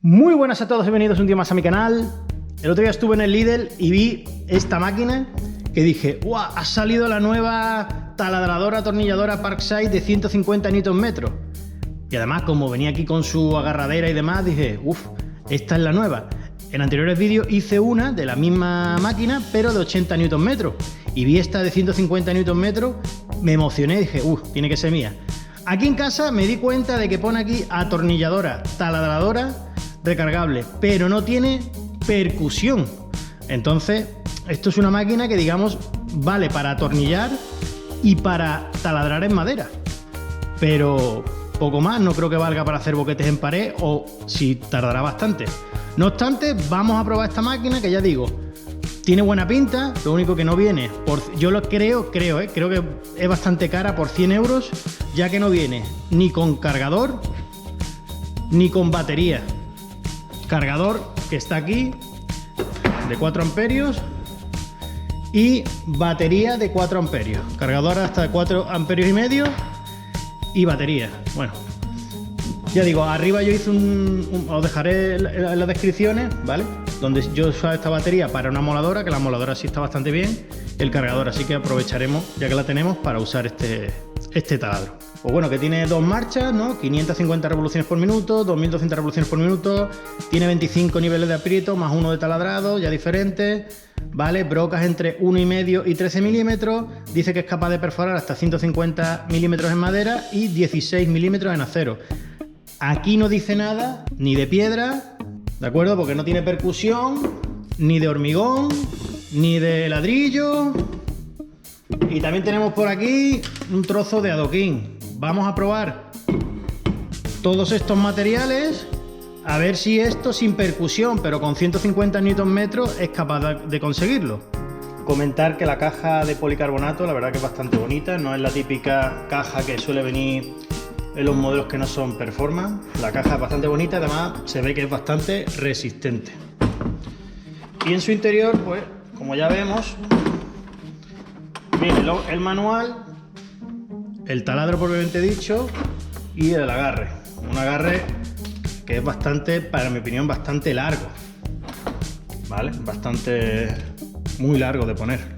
Muy buenas a todos y bienvenidos un día más a mi canal. El otro día estuve en el Lidl y vi esta máquina que dije, ¡guau! Ha salido la nueva taladradora atornilladora Parkside de 150 Nm. Y además, como venía aquí con su agarradera y demás, dije, uff, esta es la nueva. En anteriores vídeos hice una de la misma máquina, pero de 80 Nm. Y vi esta de 150 Nm, me emocioné y dije, uff, tiene que ser mía. Aquí en casa me di cuenta de que pone aquí atornilladora, taladradora, recargable, pero no tiene percusión. Entonces, esto es una máquina que, digamos, vale para atornillar y para taladrar en madera, pero poco más. No creo que valga para hacer boquetes en pared, o si tardará bastante. No obstante, vamos a probar esta máquina, que ya digo, tiene buena pinta. Lo único que no viene, yo lo creo que es bastante cara por 100 euros, ya que no viene ni con cargador ni con batería. Cargador que está aquí de 4 amperios y batería de 4 amperios. Cargador hasta 4 amperios y medio y batería. Bueno, ya digo, arriba yo hice os dejaré en las descripciones, ¿vale? Donde yo usaba esta batería para una moladora, que la moladora sí está bastante bien, el cargador, así que aprovecharemos, ya que la tenemos, para usar este taladro. Pues bueno, que tiene dos marchas, ¿no? 550 revoluciones por minuto, 2200 revoluciones por minuto, tiene 25 niveles de aprieto, más uno de taladrado, ya diferentes, ¿vale? Brocas entre 1,5 y 13 milímetros, dice que es capaz de perforar hasta 150 milímetros en madera y 16 milímetros en acero. Aquí no dice nada, ni de piedra, ¿de acuerdo? Porque no tiene percusión, ni de hormigón, ni de ladrillo. Y también tenemos por aquí un trozo de adoquín. Vamos a probar todos estos materiales, a ver si esto sin percusión, pero con 150 Nm es capaz de conseguirlo. Comentar que la caja de policarbonato, la verdad que es bastante bonita, no es la típica caja que suele venir en los modelos que no son performance. La caja es bastante bonita, además se ve que es bastante resistente. Y en su interior, pues, como ya vemos, viene el manual, el taladro propiamente dicho y el agarre. Un agarre que es bastante, para mi opinión, bastante largo, ¿vale? Muy largo de poner.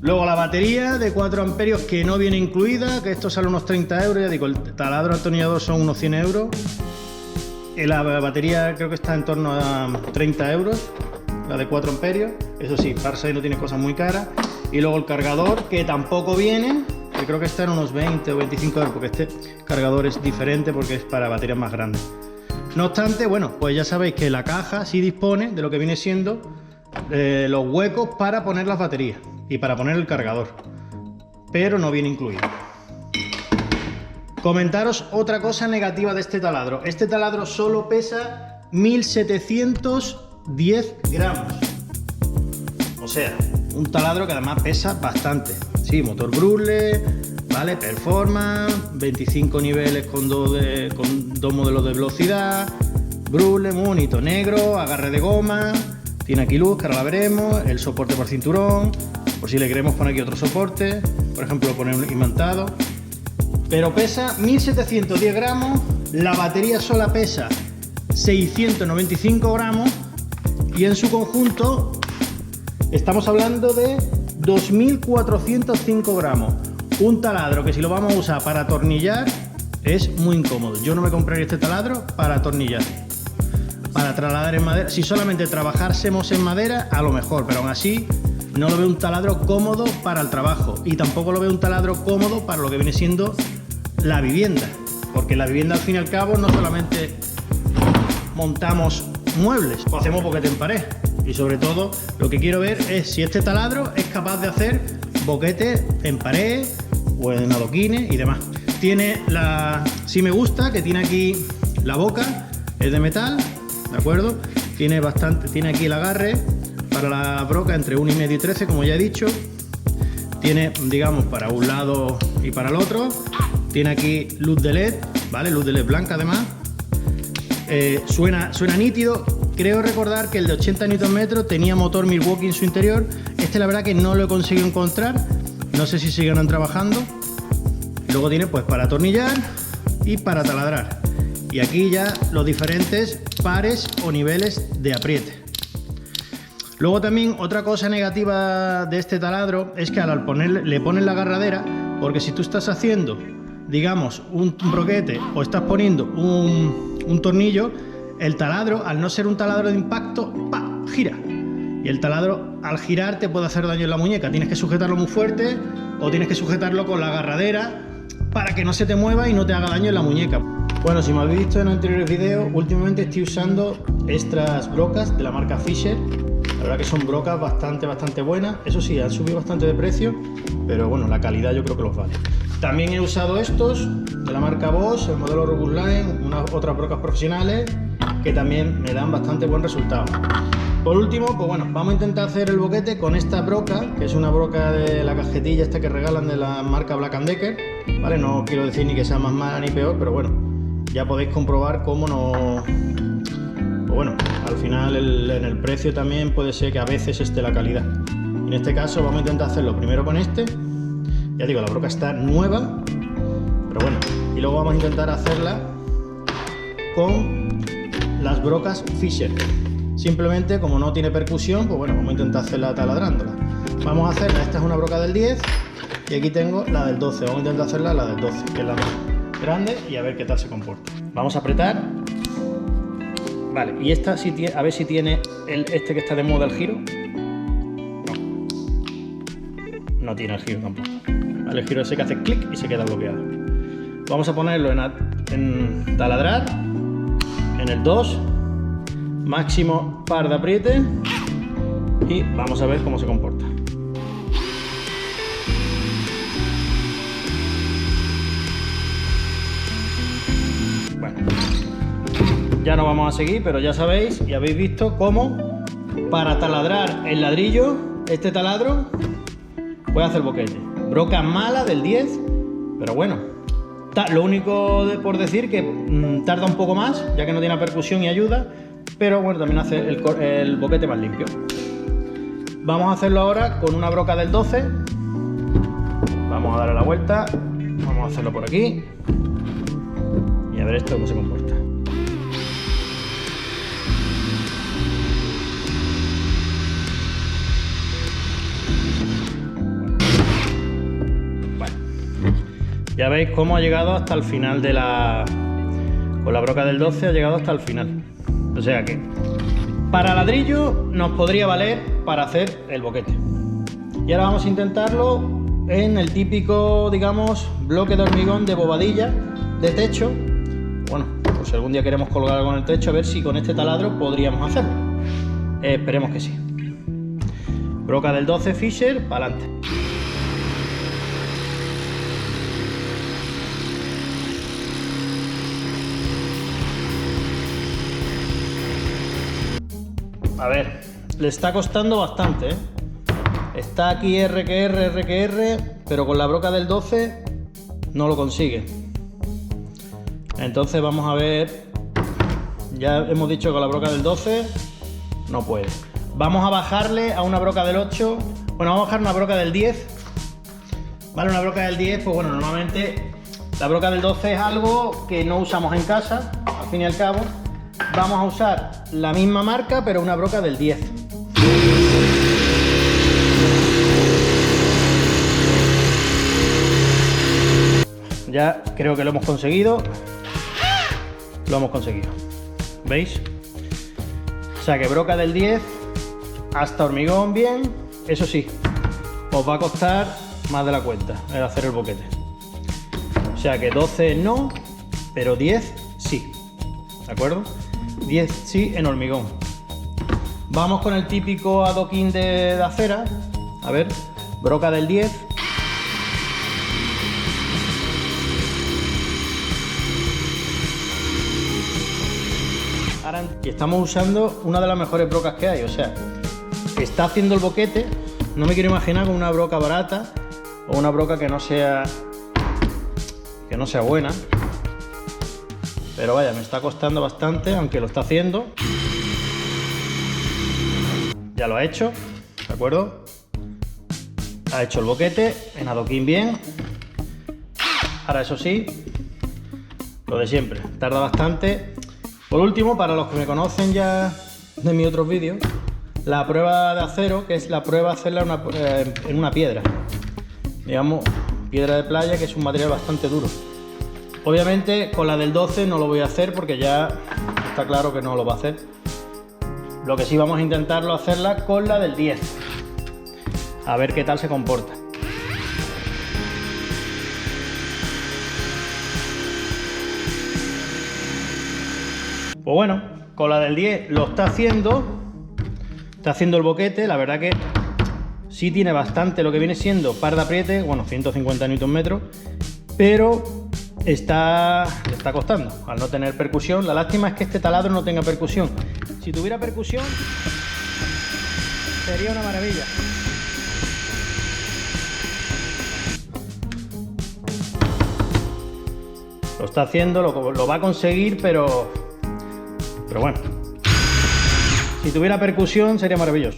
Luego la batería de 4 amperios que no viene incluida, que esto sale unos 30 euros, ya digo, el taladro atornillador son unos 100 euros. La batería creo que está en torno a 30 euros, la de 4 amperios. Eso sí, Parkside no tiene cosas muy caras. Y luego el cargador, que tampoco viene, que creo que está en unos 20 o 25 euros, porque este cargador es diferente porque es para baterías más grandes. No obstante, bueno, pues ya sabéis que la caja sí dispone de lo que viene siendo los huecos para poner las baterías y para poner el cargador, pero no viene incluido. Comentaros otra cosa negativa de este taladro. Este taladro solo pesa 1710 gramos. O sea, un taladro que además pesa bastante. Sí, motor Brule, ¿vale? Performance, 25 niveles con dos modelos de velocidad, Brule, muy bonito, negro, agarre de goma, tiene aquí luz, que ahora la veremos, el soporte por cinturón, por si le queremos poner aquí otro soporte, por ejemplo, poner un imantado. Pero pesa 1710 gramos, la batería sola pesa 695 gramos y en su conjunto estamos hablando de 2405 gramos. Un taladro que, si lo vamos a usar para atornillar, es muy incómodo. Yo no me compraría este taladro para atornillar. Para trasladar en madera, si solamente trabajásemos en madera, a lo mejor, pero aún así no lo veo un taladro cómodo para el trabajo, y tampoco lo veo un taladro cómodo para lo que viene siendo la vivienda, porque la vivienda, al fin y al cabo, no solamente montamos muebles o hacemos boquete en pared, y sobre todo lo que quiero ver es si este taladro es capaz de hacer boquetes en pared o en adoquines y demás. Sí me gusta que tiene aquí la boca, es de metal, ¿de acuerdo? Tiene aquí el agarre para la broca entre 1,5 y 13, como ya he dicho. Tiene, digamos, para un lado y para el otro. Tiene aquí luz de LED, ¿vale? Luz de LED blanca además. Suena nítido. Creo recordar que el de 80 Nm tenía motor Milwaukee en su interior. Este, la verdad, que no lo he conseguido encontrar. No sé si siguen trabajando. Luego tiene, pues, para atornillar y para taladrar. Y aquí ya los diferentes pares o niveles de apriete. Luego también otra cosa negativa de este taladro es que al le pones la agarradera, porque si tú estás haciendo, digamos, un broquete o estás poniendo un tornillo, el taladro, al no ser un taladro de impacto, ¡pa!, gira. Y el taladro, al girar, te puede hacer daño en la muñeca. Tienes que sujetarlo muy fuerte o tienes que sujetarlo con la agarradera para que no se te mueva y no te haga daño en la muñeca. Bueno, si me habéis visto en anteriores vídeos, últimamente estoy usando estas brocas de la marca Fisher. La verdad que son brocas bastante buenas. Eso sí, han subido bastante de precio, pero bueno, la calidad yo creo que los vale. También he usado estos de la marca Bosch, el modelo Robust Line, otras brocas profesionales que también me dan bastante buen resultado. Por último, pues bueno, vamos a intentar hacer el boquete con esta broca, que es una broca de la cajetilla esta que regalan de la marca Black & Decker, ¿vale? No quiero decir ni que sea más mala ni peor, pero bueno, ya podéis comprobar cómo no... Pues bueno, al final en el precio también puede ser que a veces esté la calidad. En este caso vamos a intentar hacerlo primero con este. Ya digo, la broca está nueva, pero bueno, y luego vamos a intentar hacerla con las brocas Fisher. Simplemente, como no tiene percusión, pues bueno, vamos a intentar hacerla taladrándola. Vamos a hacerla, esta es una broca del 10 y aquí tengo la del 12. Vamos a intentar hacerla la del 12, que es la más grande, y a ver qué tal se comporta. Vamos a apretar. Vale, y esta sí tiene, a ver si tiene este que está de moda, el giro. No tiene el giro tampoco. Vale, el giro ese que hace clic y se queda bloqueado. Vamos a ponerlo en taladrar, en el 2, máximo par de apriete, y vamos a ver cómo se comporta. Bueno, ya no vamos a seguir, pero ya sabéis y habéis visto cómo para taladrar el ladrillo, este taladro puede hacer boquete. Broca mala del 10, pero bueno, lo único por decir que tarda un poco más, ya que no tiene percusión y ayuda, pero bueno, también hace el boquete más limpio. Vamos a hacerlo ahora con una broca del 12. Vamos a darle la vuelta, vamos a hacerlo por aquí y a ver esto cómo se comporta. Ya veis cómo ha llegado hasta el final de con la broca del 12 ha llegado hasta el final. O sea que para ladrillo nos podría valer para hacer el boquete. Y ahora vamos a intentarlo en el típico, digamos, bloque de hormigón de bobadilla de techo. Bueno, pues si algún día queremos colgar algo en el techo, a ver si con este taladro podríamos hacerlo. Esperemos que sí. Broca del 12 Fisher, para adelante. A ver, le está costando bastante, ¿eh? Está aquí R que R, pero con la broca del 12 no lo consigue. Entonces vamos a ver, ya hemos dicho que con la broca del 12 no puede. Vamos a bajarle a una broca del 8, bueno, vamos a bajar una broca del 10. Vale, una broca del 10, pues bueno, normalmente la broca del 12 es algo que no usamos en casa, al fin y al cabo. Vamos a usar la misma marca, pero una broca del 10. Ya creo que lo hemos conseguido. Lo hemos conseguido. ¿Veis? O sea que broca del 10 hasta hormigón bien. Eso sí, os va a costar más de la cuenta el hacer el boquete. O sea que 12 no, pero 10 sí. ¿De acuerdo? 10 sí en hormigón. Vamos con el típico adoquín de acera. A ver, broca del 10. Ahora, y estamos usando una de las mejores brocas que hay. O sea, está haciendo el boquete. No me quiero imaginar con una broca barata o una broca que no sea buena. Pero vaya, me está costando bastante, aunque lo está haciendo. Ya lo ha hecho, ¿de acuerdo? Ha hecho el boquete en adoquín bien. Ahora eso sí, lo de siempre, tarda bastante. Por último, para los que me conocen ya de mis otros vídeos, la prueba de acero, que es la prueba de hacerla en una piedra, digamos, piedra de playa, que es un material bastante duro. Obviamente con la del 12 no lo voy a hacer porque ya está claro que no lo va a hacer. Lo que sí vamos a intentarlo hacerla con la del 10, a ver qué tal se comporta. Pues bueno, con la del 10 lo está haciendo el boquete. La verdad que sí tiene bastante lo que viene siendo par de apriete, bueno, 150 Nm, pero le está costando al no tener percusión. La lástima es que este taladro no tenga percusión. Si tuviera percusión sería una maravilla. Lo está haciendo, lo va a conseguir, pero bueno, si tuviera percusión sería maravilloso.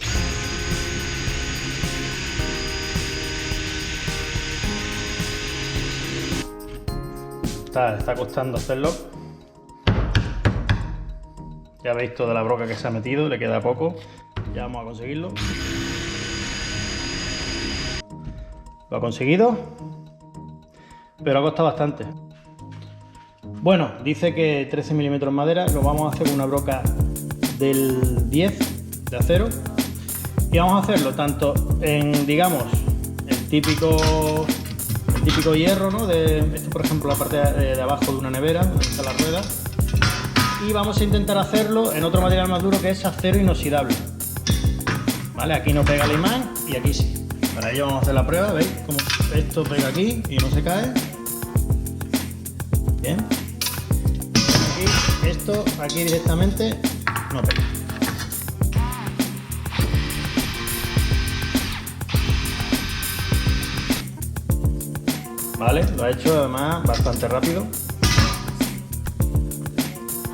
Está costando hacerlo. Ya veis toda la broca que se ha metido, le queda poco. Ya vamos a conseguirlo. Lo ha conseguido, pero ha costado bastante. Bueno, dice que 13 milímetros madera. Lo vamos a hacer con una broca del 10 de acero. Y vamos a hacerlo tanto en, digamos, el típico hierro, ¿no? Esto, por ejemplo, la parte de abajo de una nevera, donde están las ruedas. Y vamos a intentar hacerlo en otro material más duro, que es acero inoxidable. ¿Vale? Aquí no pega el imán y aquí sí. Para ello vamos a hacer la prueba. ¿Veis cómo esto pega aquí y no se cae? Bien. Y esto aquí directamente no pega. Vale, lo ha hecho además bastante rápido.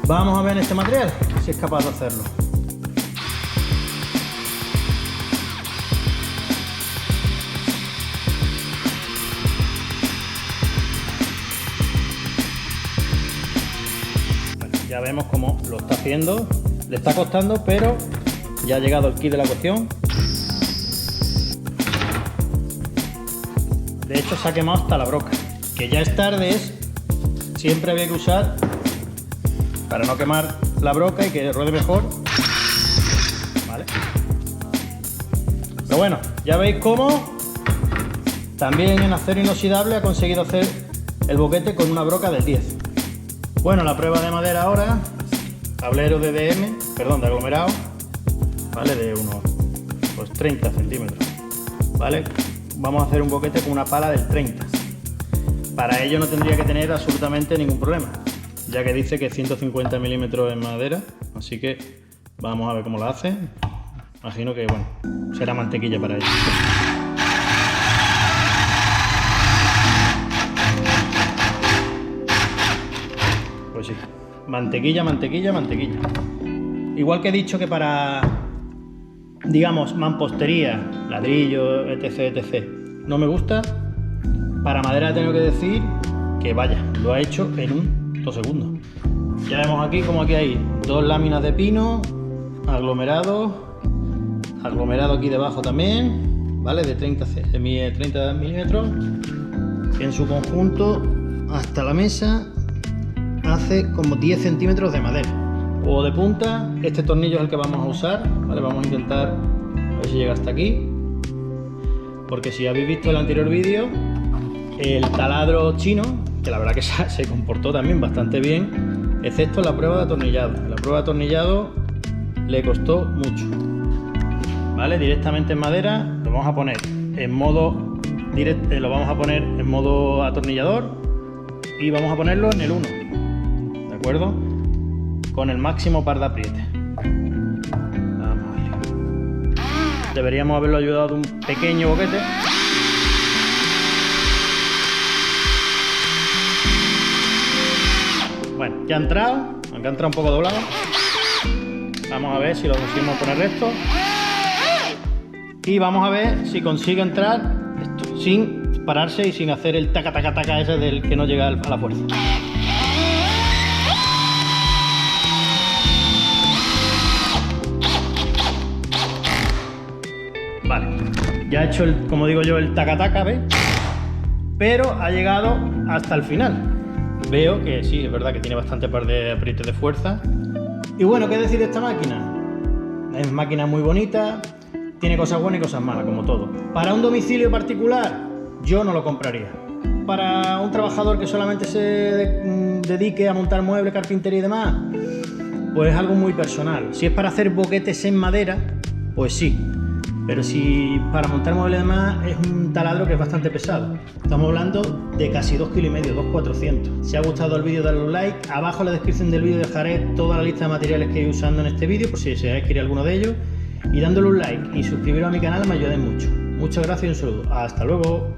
Vamos a ver este material si es capaz de hacerlo. Bueno, ya vemos cómo lo está haciendo. Le está costando, pero ya ha llegado el kit de la cuestión. De hecho se ha quemado hasta la broca, que ya es tarde, siempre había que usar para no quemar la broca y que ruede mejor, ¿vale? Pero bueno, ya veis cómo también en acero inoxidable ha conseguido hacer el boquete con una broca del 10. Bueno, la prueba de madera ahora, tablero de de aglomerado, ¿vale? De unos 30 centímetros, ¿vale? Vamos a hacer un boquete con una pala del 30. Para ello no tendría que tener absolutamente ningún problema, ya que dice que 150 milímetros en madera, así que vamos a ver cómo lo hace. Imagino que, bueno, será mantequilla para ello. Pues sí, mantequilla. Igual que he dicho que para, digamos, mampostería, ladrillo, etc, no me gusta, para madera tengo que decir que vaya, lo ha hecho en 2 segundos. Ya vemos aquí como aquí hay 2 láminas de pino, aglomerado aquí debajo también, ¿vale? De 30 milímetros. En su conjunto, hasta la mesa, hace como 10 centímetros de madera. O de punta, este tornillo es el que vamos a usar, ¿vale? Vamos a intentar a ver si llega hasta aquí, porque si habéis visto el anterior vídeo, el taladro chino, que la verdad que se comportó también bastante bien, excepto en la prueba de atornillado. En la prueba de atornillado le costó mucho, ¿vale? Directamente en madera lo vamos a poner en modo atornillador y vamos a ponerlo en el 1, ¿de acuerdo? Con el máximo par de apriete. Vamos a ver. Deberíamos haberlo ayudado de un pequeño boquete. Bueno, ya ha entrado, aunque ha entrado un poco doblado. Vamos a ver si lo conseguimos poner recto. Y vamos a ver si consigue entrar sin pararse y sin hacer el taca ese del que no llega a la fuerza. Vale, ya he hecho, como digo yo, el taca-taca, ¿ves? Pero ha llegado hasta el final. Veo que sí, es verdad que tiene bastante par de aprietes de fuerza. Y bueno, ¿qué decir de esta máquina? Es máquina muy bonita, tiene cosas buenas y cosas malas, como todo. Para un domicilio particular, yo no lo compraría. Para un trabajador que solamente se dedique a montar muebles, carpintería y demás, pues es algo muy personal. Si es para hacer boquetes en madera, pues sí. Pero si para montar muebles y demás es un taladro que es bastante pesado. Estamos hablando de casi 2,5 kilos, 2,400. Si os ha gustado el vídeo, dadle un like. Abajo en la descripción del vídeo dejaré toda la lista de materiales que he usando en este vídeo, por si deseáis adquirir alguno de ellos. Y dándole un like y suscribiros a mi canal me ayudáis mucho. Muchas gracias y un saludo. Hasta luego.